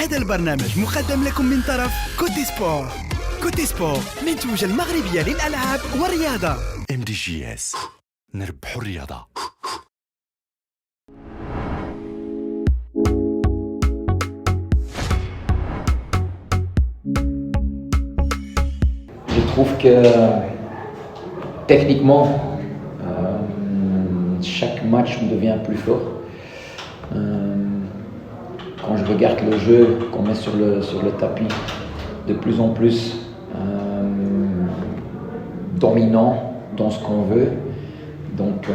هذا البرنامج مقدم لكم من طرف كوتي سبور. كوتي سبور منتوجة المغربية للألعاب والرياضة. MDJS نربحوا الرياضة. Je trouve que techniquement, chaque match on devient plus fort. Quand je regarde le jeu qu'on met sur le tapis, de plus en plus dominant dans ce qu'on veut. Donc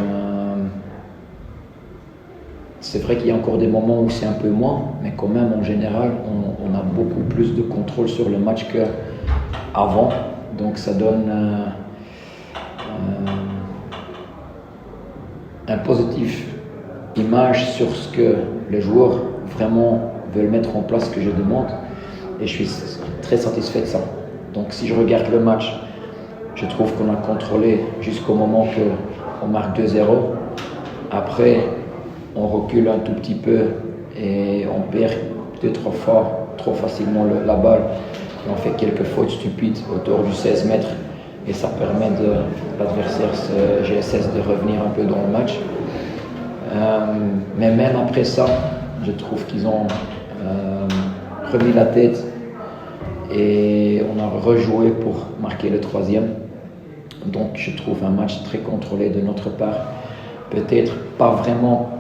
c'est vrai qu'il y a encore des moments où c'est un peu moins, mais quand même en général on a beaucoup plus de contrôle sur le match qu'avant. Donc ça donne un positif image sur ce que les joueurs vraiment veulent mettre en place, que je demande, et je suis très satisfait de ça. Donc si je regarde le match, je trouve qu'on a contrôlé jusqu'au moment qu'on marque 2-0. Après, on recule un tout petit peu et on perd 2-3 fois trop facilement la balle. Et on fait quelques fautes stupides autour du 16 mètres et ça permet de l'adversaire GSS de revenir un peu dans le match. Mais même après ça, je trouve qu'ils ont remis la tête et on a rejoué pour marquer le troisième. Donc je trouve un match très contrôlé de notre part. Peut-être pas vraiment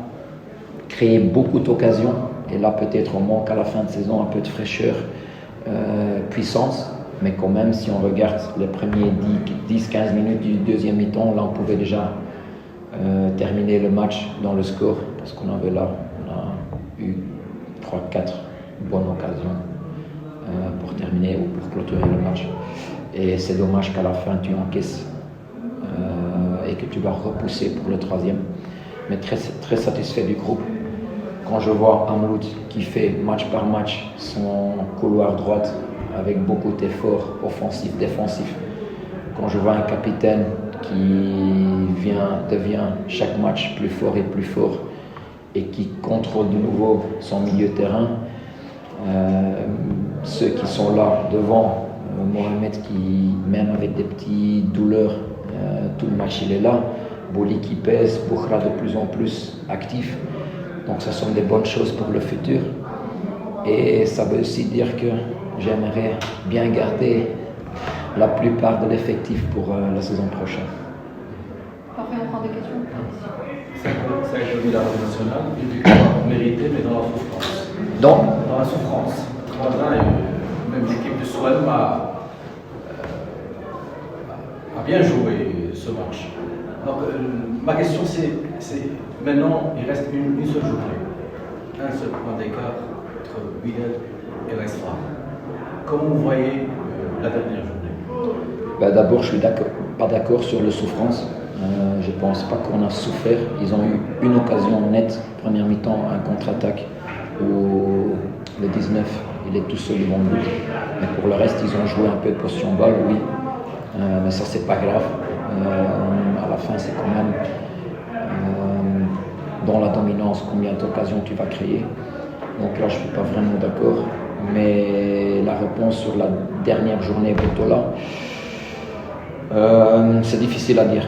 créer beaucoup d'occasions. Et là peut-être on manque à la fin de saison un peu de fraîcheur, puissance. Mais quand même, si on regarde les premiers 10-15 minutes du deuxième mi-temps, là on pouvait déjà terminer le match dans le score. Parce qu'on avait là, on a eu 3-4 bonnes occasions pour terminer ou pour clôturer le match. Et c'est dommage qu'à la fin tu encaisses et que tu vas repousser pour le troisième. Mais très, très satisfait du groupe. Quand je vois Amloud qui fait match par match son couloir droite avec beaucoup d'efforts offensifs, défensifs, quand je vois un capitaine qui devient chaque match plus fort et plus fort et qui contrôle de nouveau son milieu de terrain, ceux qui sont là devant, Mohamed qui, même avec des petites douleurs, tout le match il est là, Boli qui pèse, Boukhra de plus en plus actif. Donc ce sont des bonnes choses pour le futur. Et ça veut aussi dire que j'aimerais bien garder la plupart de l'effectif pour la saison prochaine. Parfait, on prend des questions. Ça a été la nationale, une victoire méritée, mais dans la souffrance. Dans la souffrance. Même l'équipe de Soalm a bien joué ce match. Donc, ma question c'est maintenant il reste une seule journée, un seul point d'écart entre Wydad et l'Estra. Comment vous voyez la dernière journée? D'abord, je suis pas d'accord sur la souffrance. Je pense pas qu'on a souffert. Ils ont eu une occasion nette, première mi-temps, un contre-attaque où le 19 il est tout seul devant le but. Mais pour le reste, ils ont joué un peu de possession balle, oui. Mais ça c'est pas grave. À la fin, c'est quand même dans la dominance combien d'occasions tu vas créer. Donc là, je ne suis pas vraiment d'accord. Mais la réponse sur la dernière journée Botola, c'est difficile à dire.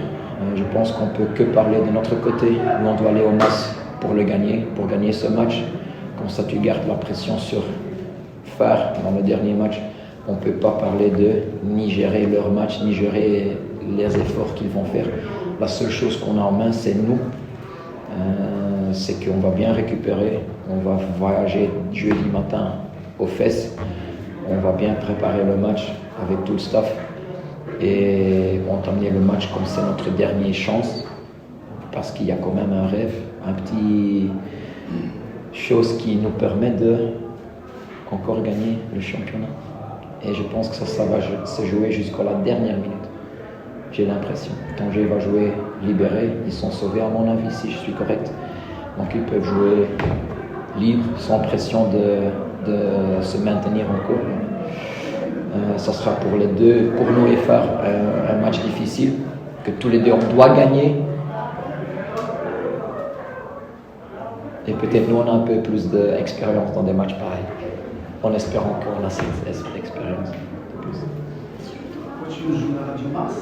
Je pense qu'on ne peut que parler de notre côté. Nous, on doit aller au max pour le gagner, pour gagner ce match. Comme ça, tu gardes la pression sur Phare dans le dernier match. On ne peut pas parler de ni gérer leur match, ni gérer les efforts qu'ils vont faire. La seule chose qu'on a en main, c'est nous. C'est qu'on va bien récupérer. On va voyager jeudi matin aux fesses. On va bien préparer le match avec tout le staff. Et entamer le match comme c'est notre dernière chance. Parce qu'il y a quand même un rêve, un petit chose qui nous permet de encore gagner le championnat. Et je pense que ça va se jouer jusqu'à la dernière minute. J'ai l'impression. Tanger va jouer libéré. Ils sont sauvés à mon avis, si je suis correct. Donc ils peuvent jouer libre, sans pression de se maintenir en cours. Ça sera pour les deux, pour nous et Phare, un match difficile, que tous les deux on doit gagner. Et peut-être nous on a un peu plus d'expérience dans des matchs pareils. en espérant qu'on a cette expérience de plus. Coach, nous jouons à Radio Mars.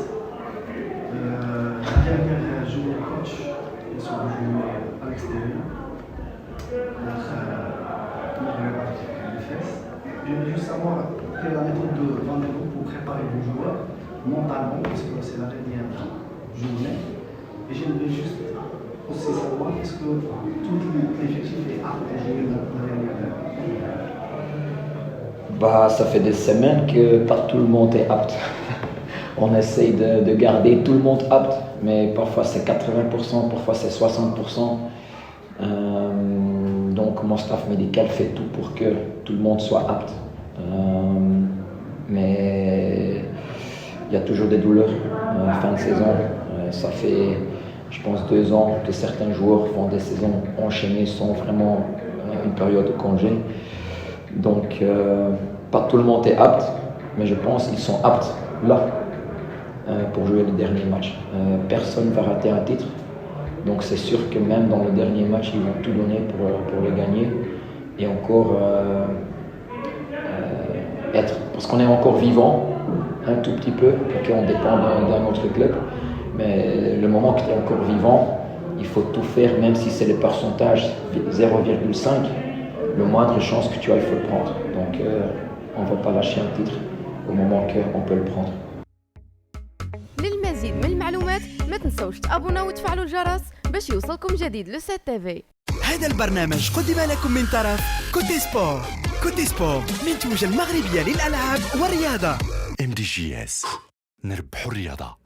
La dernière journée coach, ils sont joués à l'extérieur. Je veux juste savoir quelle est la méthode de rendez-vous pour préparer vos joueurs mentalement, parce que c'est la dernière journée. Et j'aimerais juste aussi savoir est-ce que tout l'effectif est apte à jouer la dernière. Bah, ça fait des semaines que pas tout le monde est apte. On essaye de garder tout le monde apte, mais parfois c'est 80%, parfois c'est 60%. Donc mon staff médical fait tout pour que tout le monde soit apte. Mais il y a toujours des douleurs fin de saison. Ça fait, je pense, 2 ans que certains joueurs font des saisons enchaînées sans vraiment une période de congé. Donc pas tout le monde est apte, mais je pense qu'ils sont aptes là pour jouer les derniers matchs. Personne ne va rater un titre. Donc c'est sûr que même dans le dernier match, ils vont tout donner pour le gagner. Et encore parce qu'on est encore vivant, un tout petit peu, parce qu'on dépend d'un autre club. Mais le moment que tu es encore vivant, il faut tout faire, même si c'est le pourcentage 0,5, le moindre chance que tu as, il faut le prendre. Donc on ne va pas lâcher un titre au moment qu'on peut le prendre. للمزيد من المعلومات ما تنسوش تابوناو وتفعلوا الجرس باش يوصلكم جديد لو سيت تيفي. هذا البرنامج قدم لكم من طرف كوتي سبور. كوتي سبور منتوج المغربية للألعاب والرياضة. MDGS نربحوا الرياضة.